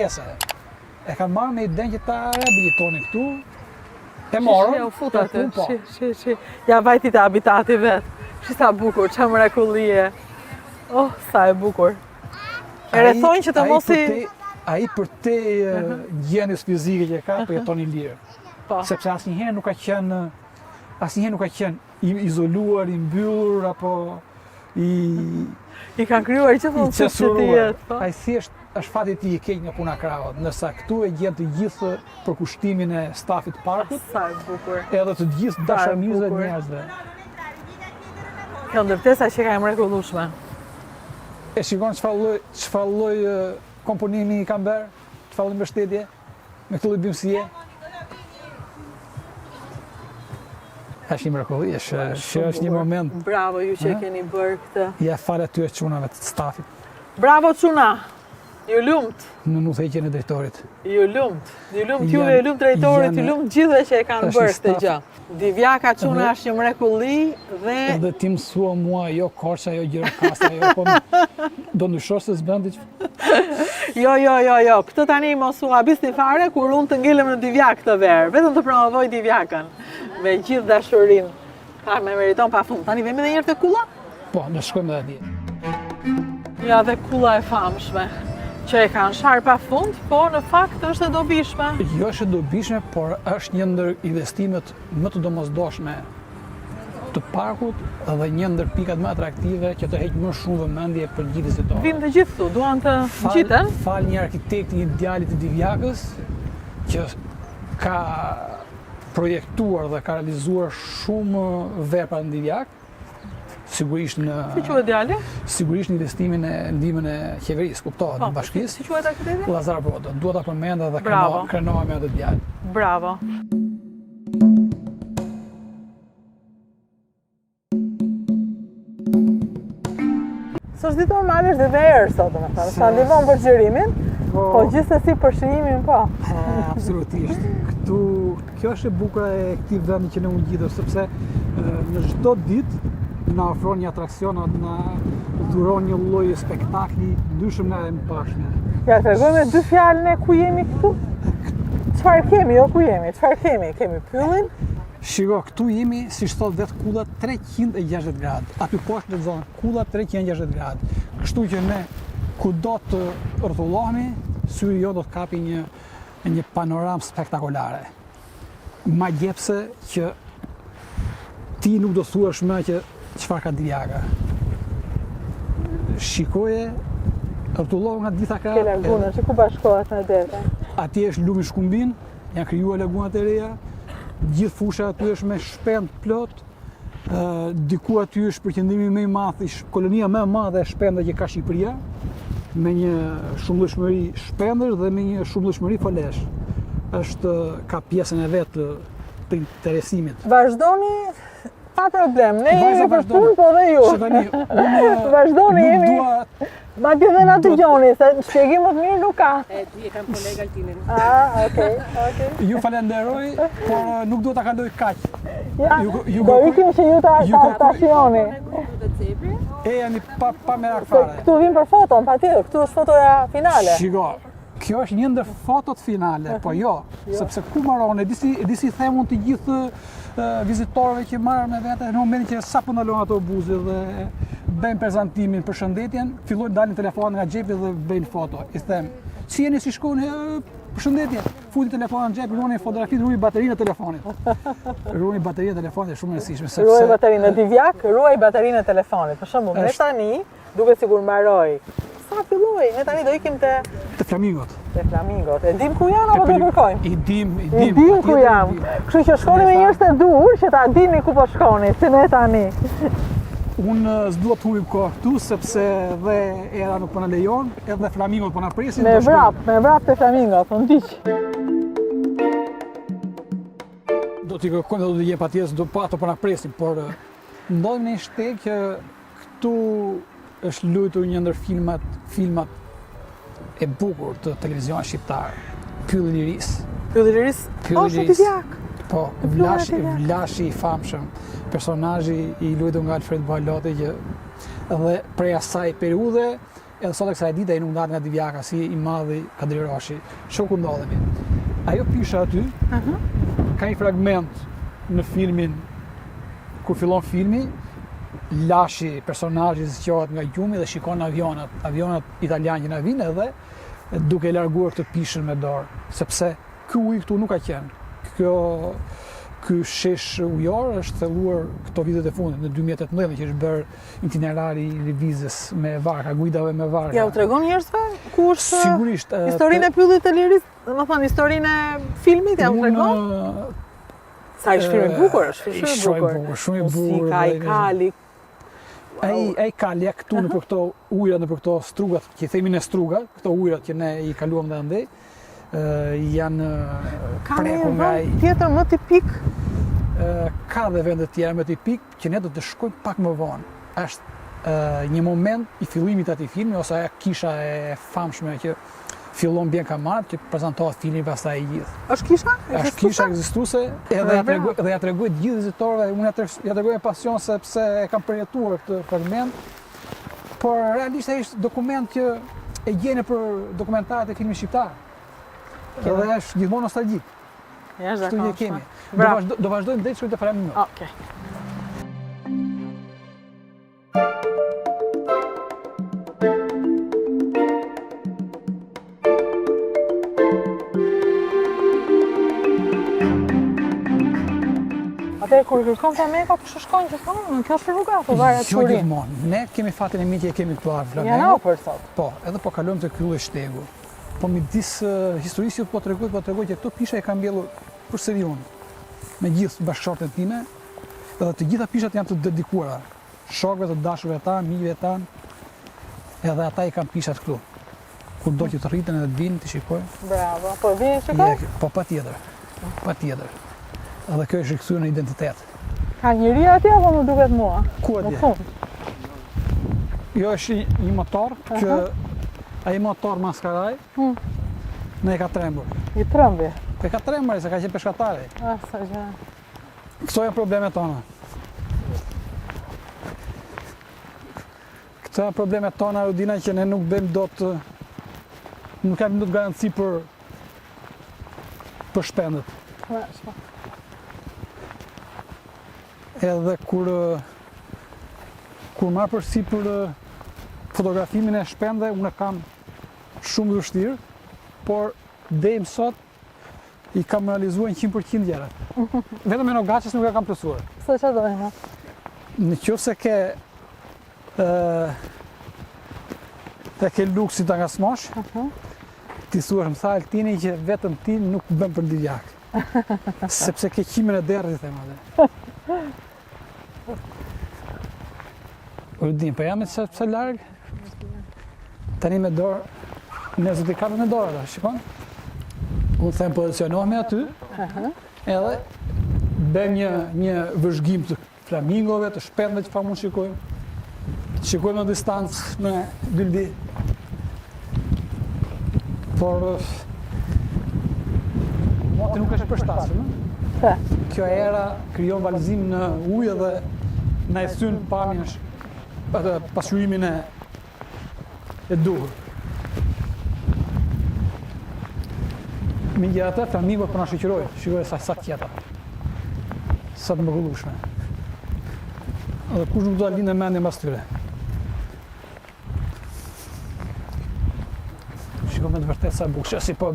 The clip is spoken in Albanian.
E kanë marrë me idenë që ta rehabilitoni këtu. E morën. U fut atë. Shi. Ja vajti te habitati vet. Shi sa bukur, ç'a mrekullie. Oh, sa e bukur. E rrethojnë që të mos i ai për te gjendjes fizike që ka, po jeton i lirë. Sepse asnjëherë nuk ka qenë izoluar, i mbyllur apo i kanë krijuar gjithmonë që të jetë. Ai thjesht është fati i keq nga puna krahut, ndërsa këtu e gjen të gjithë përkushtimin e stafit të parkut. Sa e bukur. Edhe të gjithë dashamirësit e njerëzve. Kjo ndërtesa që ka e mrekullueshme. E shikon çfarë lloj komponimi kanë bërë, çfarë lloj mbështetje me këtë lloj bimësie. Është një mrekulli, është një moment. Bravo ju që keni bërë këtë. Ja fal atyre çunave të stafit. Bravo çuna. Ju lumt. Në udhëheqjen e drejtorit. Ju lumt juve, ju lumt drejtorit, ju lumt gjithëve që e kanë bërë këtë gjë. Divjaka çuna është një mrekulli dhe edhe ti mësua mua, jo Korça, jo Gjirokastra, jo po do ndryshosh se s'bën diç. Jo. Këtë tani mos u habisni fare kur unë të ngelem në Divjak këtë verë. Vetëm të promovoj Divjakën me gjithë dashurinë. Ka me meriton pafund. Tani vemi edhe një herë te kulla? Po, ne shkojmë edhe atje. Ja, dhe kulla e famshme. Që e kanë sharë pa fund, po në fakt është e dobishme. Jo është e dobishme, por është një ndër investimet më të domosdoshme të parkut dhe një ndër pikat më atraktive që të heq më shumë vëmendje për gjithë vizitorët. Vinë të gjithë këtu, duan të ngjiten. Fal një arkitekt i idealit të Divjakës që ka projektuar dhe ka realizuar shumë vepra në Divjak. Sigurisht Si quhet djali? Sigurisht në investimin e ndihmën e qeverisë, kuptohet, në bashkisë. Si quhet arkitekti? Llazar Brodo. Dua ta përmend edhe krenova me atë djalë. Bravo. S'është ditë normale, është dhe erë sot, domethënë. Sa ndihmon për xhirimin, po gjithsesi për shijimin po. Absolutisht. Kjo është e bukur e këtij vendi që ne u ngjitëm, sepse në çdo ditë na ofron një atraksion, na dhuron një lloj spektakli ndryshëm nga e mëparshme. Ja, tregoj me dy fjalë ne ku jemi këtu. Çfarë kemi, jo ku jemi, çfarë kemi? Kemi pyllin. Shiko, këtu jemi, si thot vetë kulla 360 gradë. Aty poshtë lexon kulla 360 gradë. Kështu që ne kudo të rrotullohemi, syri jo do të kapi një panoramë spektakolare. Magjepse që ti nuk do thuash më që çfarë ka Divjaka. Shikoje, rrotullohu nga gjitha krahët. Ke laguna, që ku bashkohet në dete? Atje është lumi Shkumbin, janë krijuar lagunat e reja. Gjithë fusha aty është me shpend plot. Diku aty është përqendrimi më i madh, kolonia më e madhe e shpendëve që ka Shqipëria, me një shumëllëshmëri shpendësh dhe me një shumëllëshmëri folesh. Ka pjesën e vet të interesimit. Vazhdoni pa problem, ne jemi për punë, po dhe ju. Vazhdoni, jemi. Ma ti dhe na dëgjoni, se shpjegim më të mirë nuk ka. Tu je kam kolega Altinin. Okej. Ju falenderoj, por nuk do ta kaloj kaq. Do ikim që ju ta shihoni. E jeni pa merak fare. Këtu vim për foton, patjetër, këtu është fotoja finale. Shiko, kjo është një ndër fotot finale, po jo, sepse ku mbaron, e disi themun të gjithë vizitorëve që marrën me vete, në momentin që sapo ndalon autobusi dhe bëjnë prezantimin, përshëndetjen, fillojnë dalin telefonat nga xhepi dhe bëjnë foto. I them, si jeni, si shkoni, përshëndetje, futi telefonin në xhep, ruani fotografitë, ruani baterinë e telefonit. Ruani baterinë e telefonit është shumë e rëndësishme. Ruaj baterinë në Divjak, ruaj baterinë e telefonit. Për shembull, ne tani, duke sigur mbaroj. Sa filloi? Ne tani do ikim te Flamingot. Te Flamingot. E dim ku janë apo do kërkojmë? I dim ku jam. Kështu që shkoni me njerëz të dur që ta dini ku po shkoni, si ne tani. Unë s'dua të humbim kohë këtu sepse dhe era nuk po na lejon, edhe Flamingot po na presin. Me vrap te Flamingot, po ndiq. Do t'i kërkojmë, do t'i jep atjes, ato po na presin, por ndodhemi në një shteg që këtu është luajtur një ndër filmat e bukur të televizionit shqiptar, Pylli i Liris. Pylli i Liris? Është Divjak. Po, Vlashi i famshëm, personazhi i luajtur nga Alfred Balloti që dhe prej asaj periudhe edhe sot e kësaj dite ai nuk ndahet nga Divjaka si i madhi Kadri Rashi. Shoku ndodhemi. Ajo pisha aty, ka një fragment në filmin, kur fillon filmi, Lashi, personazhi zgjohet nga gjumi dhe shikon avionat italianë që na vinë edhe duke larguar këtë pishën me dorë, sepse ky ujë këtu nuk ka qenë. Ky shesh ujor është thelluar këto vitet e fundit, në 2018 që është bërë itinerari i lëvizjes me varka, guidave me varka. Ja u tregon njerëzve ku është Sigurisht. historinë e pyllit të liris, domethënë historinë e filmit, ja u tregon? Sa është film i bukur, është film i bukur. Shumë i bukur. Muzika, i kali. Ai kali këtu nëpër këto ujëra, nëpër këto strugat, që i themi ne struga, këto ujërat që ne i kaluam dhe andej, janë prekur nga ai. Tjetër më tipik? Ka dhe vende tjera më tipik që ne do të shkojmë pak më vonë. Është një moment i fillimit të atij filmi ose ajo kisha e famshme që fillon bien kamar, që prezantohet filmi pastaj i gjithë. Është kisha? Është kisha ekzistuese edhe ja tregoj të gjithë vizitorëve, unë ja tregoj me pasion sepse e kam përjetuar këtë fragment. Por realisht ai është dokument që e gjeni për dokumentarët e filmit shqiptar. Edhe është gjithmonë nostalgjik. Ja, është Kështu që kemi. Do vazhdojmë drejt shkruajtë para minutë. Okej. Atëherë kur kërkon Flamengo, po shkojnë gjithmonë, kjo është rruga apo varet Jo turin? gjithmonë. Ne kemi fatin e mirë që kemi këtu Janë Flamengo. për sot. Po, edhe po kalojmë të ky shtegu. Po midis historisë po tregoj që këto pisha e kam mbjellur përsëri unë me gjithë bashkëshortet time, edhe të gjitha pishat janë të dedikuara shokëve të dashurve tanë, miqve tanë, edhe ata i kanë pishat këtu. Kur do që të rriten edhe të vinë të shikojnë. Bravo. Po vini shikoj? Po patjetër. Edhe kjo është rikthyer në identitet. Ka njëri atje apo më duket mua? Ku atje? Në fund. Jo është një motor që ai motor maskaraj ne e ka trembur. I trëmbi. E ka trembur se ka qenë peshkatari. Sa gjë. Këto janë problemet tona. Këto janë problemet tona, Rudina, që ne nuk bëjmë dot, nuk kemi dot garanci për shpendet. Edhe kur marr përsipër fotografimin e shpendeve, unë kam shumë vështirë, por deri më sot i kam realizuar 100% gjërat. Vetëm me Nogaçës nuk e kam plotësuar. Se çfarë dojmë? Nëse ke luksin ta ngasmosh, ti thuash më tha Altini që vetëm ti nuk bën për Divjak. Sepse ke qimin e derrit, them atë. Rudin, po jam se larg. Tani me dorë, nëse ti kapën me dorë ata, shikon? Unë them pozicionohemi aty, edhe bëjmë një vëzhgim të flamingove, të shpendëve që pa mund shikojmë. Shikojmë në distancë me dyldi. Por moti nuk është përshtatshëm, Pse? Kjo era krijon valzim në ujë dhe na e thyn pamjen atë pasurimin e duhur. Megjithatë, flamingo po na shoqërojnë, shikoj sa qeta. Sa të mrekullueshme. Edhe kush nuk do ta lindë mendjen mbas tyre. Shikoj me të vërtetë sa bukur, si po